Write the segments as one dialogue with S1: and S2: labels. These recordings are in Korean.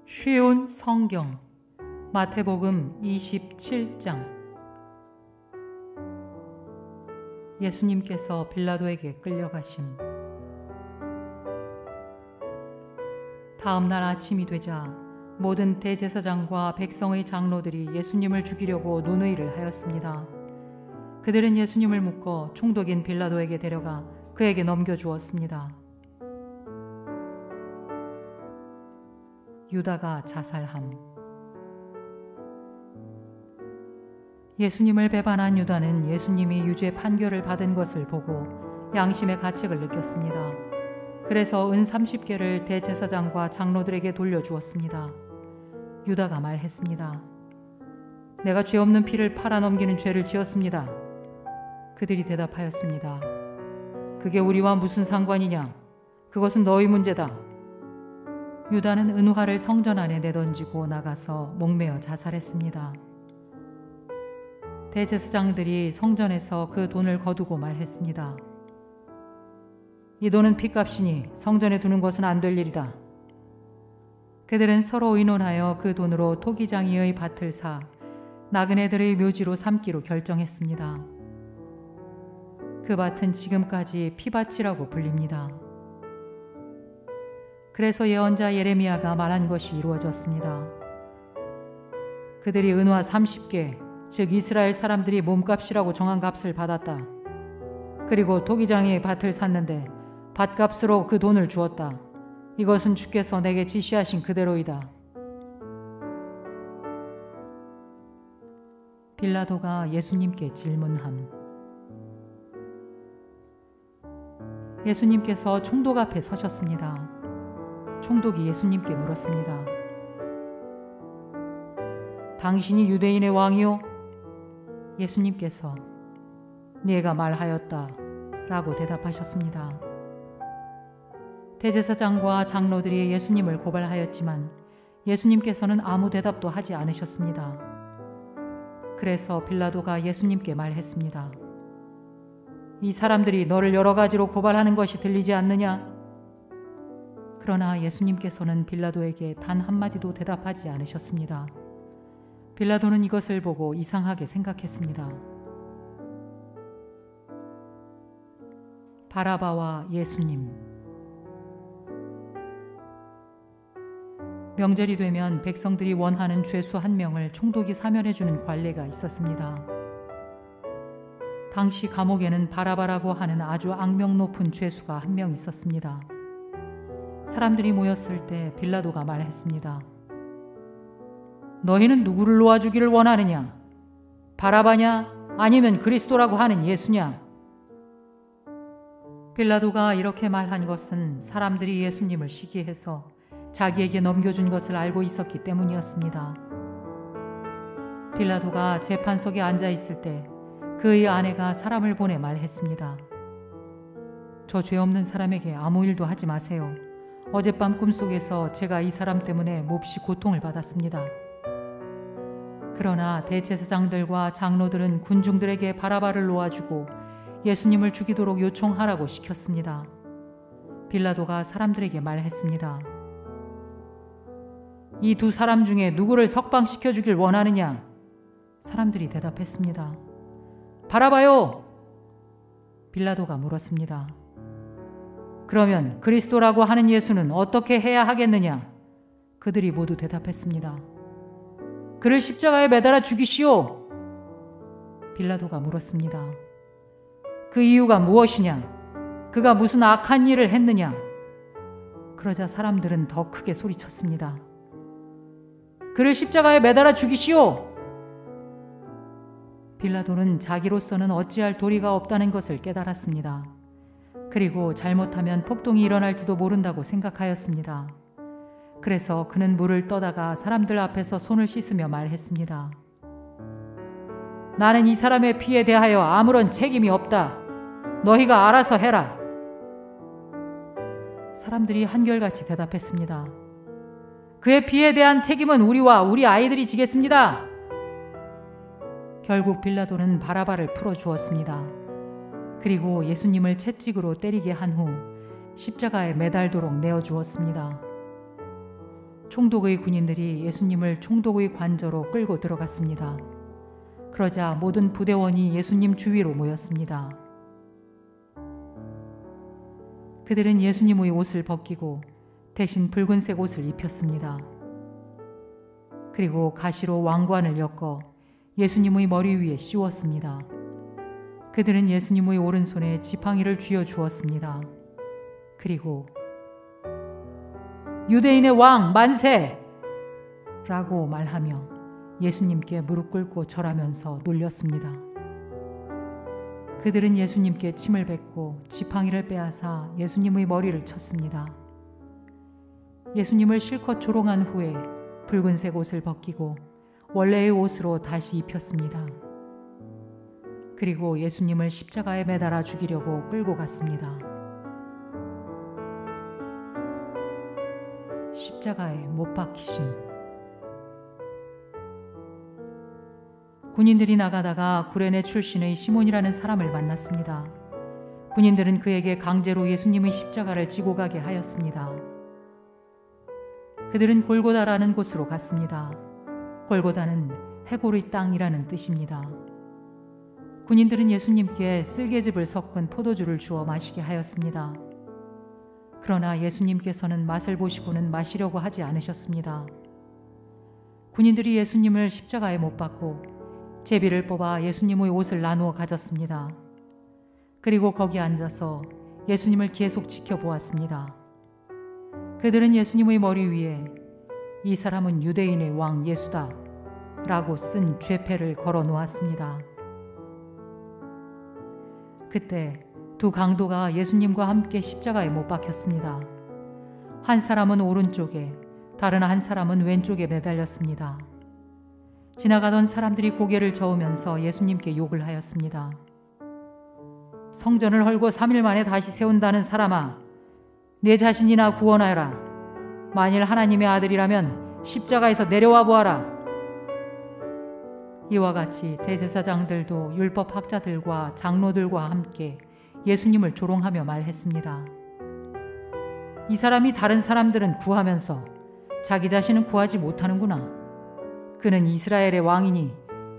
S1: 쉬운 성경 마태복음 27장. 예수님께서 빌라도에게 끌려가심. 다음 날 아침이 되자 모든 대제사장과 백성의 장로들이 예수님을 죽이려고 논의를 하였습니다. 그들은 예수님을 묶어 총독인 빌라도에게 데려가 그에게 넘겨주었습니다. 유다가 자살함. 예수님을 배반한 유다는 예수님이 유죄 판결을 받은 것을 보고 양심의 가책을 느꼈습니다. 그래서 은 30개를 대제사장과 장로들에게 돌려주었습니다. 유다가 말했습니다. 내가 죄 없는 피를 팔아넘기는 죄를 지었습니다. 그들이 대답하였습니다. 그게 우리와 무슨 상관이냐? 그것은 너희 문제다. 유다는 은화를 성전 안에 내던지고 나가서 목매어 자살했습니다. 대제사장들이 성전에서 그 돈을 거두고 말했습니다. 이 돈은 핏값이니 성전에 두는 것은 안 될 일이다. 그들은 서로 의논하여 그 돈으로 토기장이의 밭을 사 나그네들의 묘지로 삼기로 결정했습니다. 그 밭은 지금까지 피밭이라고 불립니다. 그래서 예언자 예레미야가 말한 것이 이루어졌습니다. 그들이 은화 30개, 즉 이스라엘 사람들이 몸값이라고 정한 값을 받았다. 그리고 토기장의 밭을 샀는데 밭값으로 그 돈을 주었다. 이것은 주께서 내게 지시하신 그대로이다. 빌라도가 예수님께 질문함. 예수님께서 총독 앞에 서셨습니다. 총독이 예수님께 물었습니다. 당신이 유대인의 왕이요? 예수님께서 네가 말하였다 라고 대답하셨습니다. 대제사장과 장로들이 예수님을 고발하였지만 예수님께서는 아무 대답도 하지 않으셨습니다. 그래서 빌라도가 예수님께 말했습니다. 이 사람들이 너를 여러 가지로 고발하는 것이 들리지 않느냐? 그러나 예수님께서는 빌라도에게 단 한마디도 대답하지 않으셨습니다. 빌라도는 이것을 보고 이상하게 생각했습니다. 바라바와 예수님. 명절이 되면 백성들이 원하는 죄수 한 명을 총독이 사면해주는 관례가 있었습니다. 당시 감옥에는 바라바라고 하는 아주 악명 높은 죄수가 한 명 있었습니다. 사람들이 모였을 때 빌라도가 말했습니다. 너희는 누구를 놓아주기를 원하느냐? 바라바냐? 아니면 그리스도라고 하는 예수냐? 빌라도가 이렇게 말한 것은 사람들이 예수님을 시기해서 자기에게 넘겨준 것을 알고 있었기 때문이었습니다. 빌라도가 재판석에 앉아 있을 때 그의 아내가 사람을 보내 말했습니다. 저 죄 없는 사람에게 아무 일도 하지 마세요. 어젯밤 꿈속에서 제가 이 사람 때문에 몹시 고통을 받았습니다. 그러나 대제사장들과 장로들은 군중들에게 바라바를 놓아주고 예수님을 죽이도록 요청하라고 시켰습니다. 빌라도가 사람들에게 말했습니다. 이 두 사람 중에 누구를 석방시켜 주길 원하느냐? 사람들이 대답했습니다. 바라바요! 빌라도가 물었습니다. 그러면 그리스도라고 하는 예수는 어떻게 해야 하겠느냐? 그들이 모두 대답했습니다. 그를 십자가에 매달아 죽이시오! 빌라도가 물었습니다. 그 이유가 무엇이냐? 그가 무슨 악한 일을 했느냐? 그러자 사람들은 더 크게 소리쳤습니다. 그를 십자가에 매달아 죽이시오! 빌라도는 자기로서는 어찌할 도리가 없다는 것을 깨달았습니다. 그리고 잘못하면 폭동이 일어날지도 모른다고 생각하였습니다. 그래서 그는 물을 떠다가 사람들 앞에서 손을 씻으며 말했습니다. 나는 이 사람의 피에 대하여 아무런 책임이 없다. 너희가 알아서 해라. 사람들이 한결같이 대답했습니다. 그의 피에 대한 책임은 우리와 우리 아이들이 지겠습니다. 결국 빌라도는 바라바를 풀어주었습니다. 그리고 예수님을 채찍으로 때리게 한 후 십자가에 매달도록 내어주었습니다. 총독의 군인들이 예수님을 총독의 관저로 끌고 들어갔습니다. 그러자 모든 부대원이 예수님 주위로 모였습니다. 그들은 예수님의 옷을 벗기고 대신 붉은색 옷을 입혔습니다. 그리고 가시로 왕관을 엮어 예수님의 머리 위에 씌웠습니다. 그들은 예수님의 오른손에 지팡이를 쥐어 주었습니다. 그리고 유대인의 왕 만세! 라고 말하며 예수님께 무릎 꿇고 절하면서 놀렸습니다. 그들은 예수님께 침을 뱉고 지팡이를 빼앗아 예수님의 머리를 쳤습니다. 예수님을 실컷 조롱한 후에 붉은색 옷을 벗기고 원래의 옷으로 다시 입혔습니다. 그리고 예수님을 십자가에 매달아 죽이려고 끌고 갔습니다. 십자가에 못 박히심. 군인들이 나가다가 구레네 출신의 시몬이라는 사람을 만났습니다. 군인들은 그에게 강제로 예수님의 십자가를 지고 가게 하였습니다. 그들은 골고다라는 곳으로 갔습니다. 골고다는 해골의 땅이라는 뜻입니다. 군인들은 예수님께 쓸개즙을 섞은 포도주를 주어 마시게 하였습니다. 그러나 예수님께서는 맛을 보시고는 마시려고 하지 않으셨습니다. 군인들이 예수님을 십자가에 못 박고 제비를 뽑아 예수님의 옷을 나누어 가졌습니다. 그리고 거기 앉아서 예수님을 계속 지켜보았습니다. 그들은 예수님의 머리 위에 이 사람은 유대인의 왕 예수다 라고 쓴 죄패를 걸어 놓았습니다. 그때 두 강도가 예수님과 함께 십자가에 못 박혔습니다. 한 사람은 오른쪽에, 다른 한 사람은 왼쪽에 매달렸습니다. 지나가던 사람들이 고개를 저으면서 예수님께 욕을 하였습니다. 성전을 헐고 3일 만에 다시 세운다는 사람아, 내 자신이나 구원하여라. 만일 하나님의 아들이라면 십자가에서 내려와 보아라. 이와 같이 대제사장들도 율법학자들과 장로들과 함께 예수님을 조롱하며 말했습니다. 이 사람이 다른 사람들은 구하면서 자기 자신은 구하지 못하는구나. 그는 이스라엘의 왕이니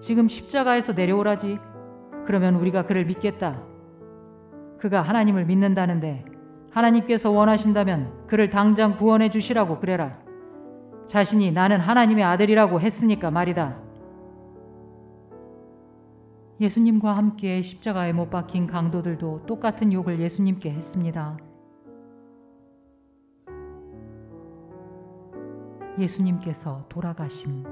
S1: 지금 십자가에서 내려오라지. 그러면 우리가 그를 믿겠다. 그가 하나님을 믿는다는데 하나님께서 원하신다면 그를 당장 구원해 주시라고 그래라. 자신이 나는 하나님의 아들이라고 했으니까 말이다. 예수님과 함께 십자가에 못 박힌 강도들도 똑같은 욕을 예수님께 했습니다. 예수님께서 돌아가심.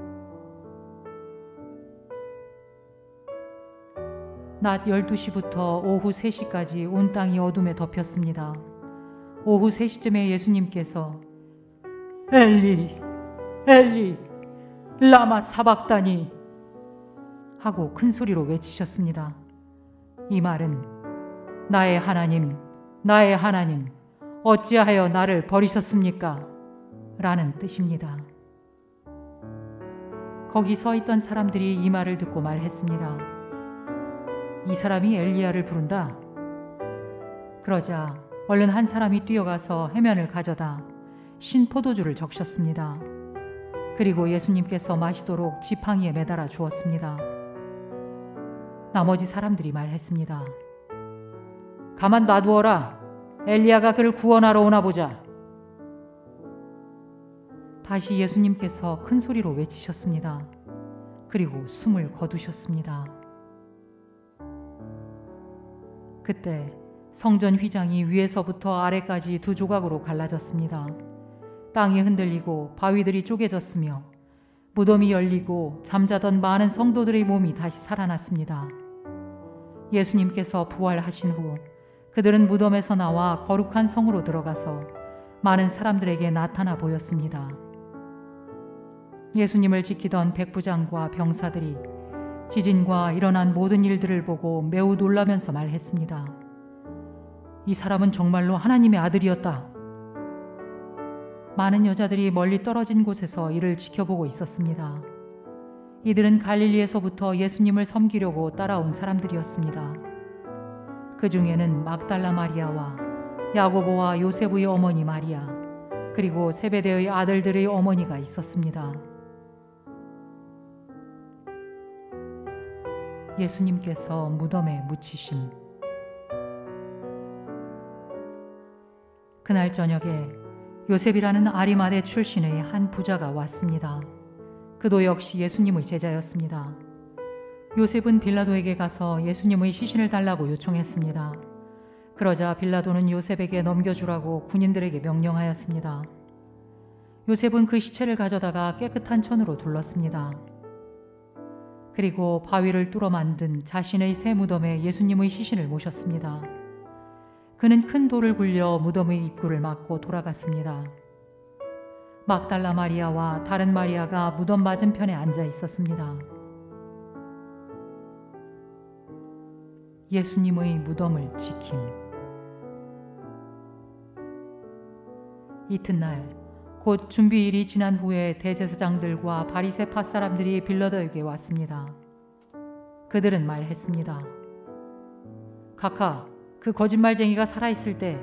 S1: 낮 12시부터 오후 3시까지 온 땅이 어둠에 덮였습니다. 오후 3시쯤에 예수님께서 엘리, 엘리, 라마 사박다니 하고 큰 소리로 외치셨습니다. 이 말은 나의 하나님, 나의 하나님, 어찌하여 나를 버리셨습니까? 라는 뜻입니다. 거기 서 있던 사람들이 이 말을 듣고 말했습니다. 이 사람이 엘리야를 부른다. 그러자 얼른 한 사람이 뛰어가서 해면을 가져다 신 포도주를 적셨습니다. 그리고 예수님께서 마시도록 지팡이에 매달아 주었습니다. 나머지 사람들이 말했습니다. 가만 놔두어라. 엘리야가 그를 구원하러 오나 보자. 다시 예수님께서 큰 소리로 외치셨습니다. 그리고 숨을 거두셨습니다. 그때 성전 휘장이 위에서부터 아래까지 두 조각으로 갈라졌습니다. 땅이 흔들리고 바위들이 쪼개졌으며 무덤이 열리고 잠자던 많은 성도들의 몸이 다시 살아났습니다. 예수님께서 부활하신 후 그들은 무덤에서 나와 거룩한 성으로 들어가서 많은 사람들에게 나타나 보였습니다. 예수님을 지키던 백부장과 병사들이 지진과 일어난 모든 일들을 보고 매우 놀라면서 말했습니다. 이 사람은 정말로 하나님의 아들이었다. 많은 여자들이 멀리 떨어진 곳에서 이를 지켜보고 있었습니다. 이들은 갈릴리에서부터 예수님을 섬기려고 따라온 사람들이었습니다. 그 중에는 막달라 마리아와 야고보와 요세부의 어머니 마리아, 그리고 세베대의 아들들의 어머니가 있었습니다. 예수님께서 무덤에 묻히심. 그날 저녁에 요셉이라는 아리마대 출신의 한 부자가 왔습니다. 그도 역시 예수님의 제자였습니다. 요셉은 빌라도에게 가서 예수님의 시신을 달라고 요청했습니다. 그러자 빌라도는 요셉에게 넘겨주라고 군인들에게 명령하였습니다. 요셉은 그 시체를 가져다가 깨끗한 천으로 둘렀습니다. 그리고 바위를 뚫어 만든 자신의 새 무덤에 예수님의 시신을 모셨습니다. 그는 큰 돌을 굴려 무덤의 입구를 막고 돌아갔습니다. 막달라 마리아와 다른 마리아가 무덤 맞은편에 앉아 있었습니다. 예수님의 무덤을 지킴. 이튿날 곧 준비일이 지난 후에 대제사장들과 바리새파 사람들이 빌라도에게 왔습니다. 그들은 말했습니다. 각하, 그 거짓말쟁이가 살아있을 때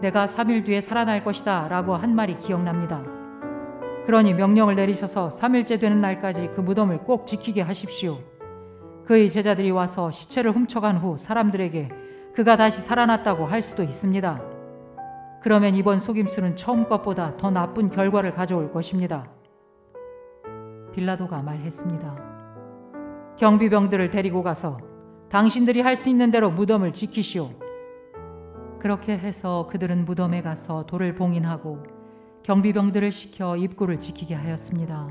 S1: 내가 3일 뒤에 살아날 것이다 라고 한 말이 기억납니다. 그러니 명령을 내리셔서 3일째 되는 날까지 그 무덤을 꼭 지키게 하십시오. 그의 제자들이 와서 시체를 훔쳐간 후 사람들에게 그가 다시 살아났다고 할 수도 있습니다. 그러면 이번 속임수는 처음 것보다 더 나쁜 결과를 가져올 것입니다. 빌라도가 말했습니다. 경비병들을 데리고 가서 당신들이 할 수 있는 대로 무덤을 지키시오. 그렇게 해서 그들은 무덤에 가서 돌을 봉인하고 경비병들을 시켜 입구를 지키게 하였습니다.